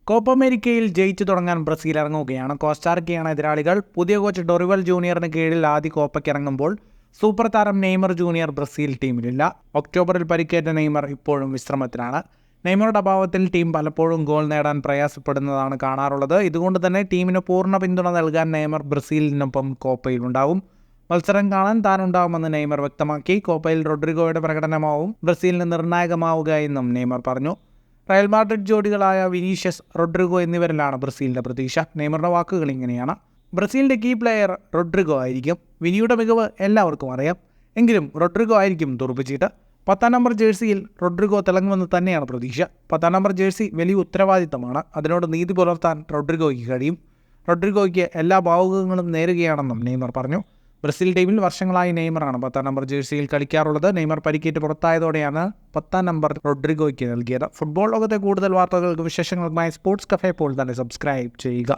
Copa അമേരിക്കയിൽ ജയിച്ചു തുടങ്ങാൻ ബ്രസീൽ ഇറങ്ങുകയാണ്. കോസ്റ്റാറിക്കയാണ് എതിരാളികൾ. പുതിയ കോച്ച് ഡൊറിവൽ ജൂനിയറിന് കീഴിൽ ആദ്യ കോപ്പയ്ക്ക് ഇറങ്ങുമ്പോൾ സൂപ്പർ താരം നെയ്മർ ജൂനിയർ ബ്രസീൽ ടീമിലില്ല. ഒക്ടോബറിൽ പരിക്കേറ്റ നെയ്മർ ഇപ്പോഴും വിശ്രമത്തിലാണ്. നെയ്മറുടെ അഭാവത്തിൽ ടീം പലപ്പോഴും ഗോൾ നേടാൻ പ്രയാസപ്പെടുന്നതാണ് കാണാറുള്ളത്. ഇതുകൊണ്ട് തന്നെ ടീമിന് പൂർണ്ണ പിന്തുണ നൽകാൻ നെയ്മർ ബ്രസീലിനൊപ്പം കോപ്പയിലുണ്ടാവും. മത്സരം കാണാൻ താനുണ്ടാവുമെന്ന് നെയ്മർ വ്യക്തമാക്കി. കോപ്പയിൽ റോഡ്രിഗോയുടെ പ്രകടനമാവും ബ്രസീലിന് നിർണായകമാവുക എന്നും നെയ്മർ പറഞ്ഞു. റയൽ മാഡ്രിഡ് ജോഡികളായ വിനീഷ്യസ്, റോഡ്രിഗോ എന്നിവരിലാണ് ബ്രസീലിൻ്റെ പ്രതീക്ഷ. നെയ്മറുടെ വാക്കുകൾ ഇങ്ങനെയാണ്: ബ്രസീലിൻ്റെ കീ പ്ലെയർ റോഡ്രിഗോ ആയിരിക്കും. വിനിയുടെ മികവ് എല്ലാവർക്കും അറിയാം. എങ്കിലും റോഡ്രിഗോ ആയിരിക്കും തുറുപ്പിച്ചിട്ട്. 10-ാം നമ്പർ ജേഴ്സിയിൽ റോഡ്രിഗോ തിളങ്ങുമെന്ന് തന്നെയാണ് പ്രതീക്ഷ. 10-ാം നമ്പർ ജേഴ്സി വലിയ ഉത്തരവാദിത്തമാണ്. അതിനോട് നീതി പുലർത്താൻ റോഡ്രിഗോയ്ക്ക് കഴിയും. റോഡ്രിഗോയ്ക്ക് എല്ലാ ഭാവുകങ്ങളും നേരുകയാണെന്നും നെയ്മർ പറഞ്ഞു. ബ്രസീൽ ടീമിൽ വർഷങ്ങളായി നെയ്മറാണ് 10-ാം നമ്പർ ജേഴ്സിയിൽ കളിക്കാറുള്ളത്. നെയ്മർ പരിക്കേറ്റ് പുറത്തായതോടെയാണ് 10-ാം നമ്പർ റോഡ്രിഗോയ്ക്ക് നൽകിയത്. ഫുട്ബോൾ ലോകത്തെ കൂടുതൽ വാർത്തകൾക്കും വിശേഷങ്ങൾക്കുമായി സ്പോർട്സ് കഫേ ഇപ്പോൾ തന്നെ സബ്സ്ക്രൈബ് ചെയ്യുക.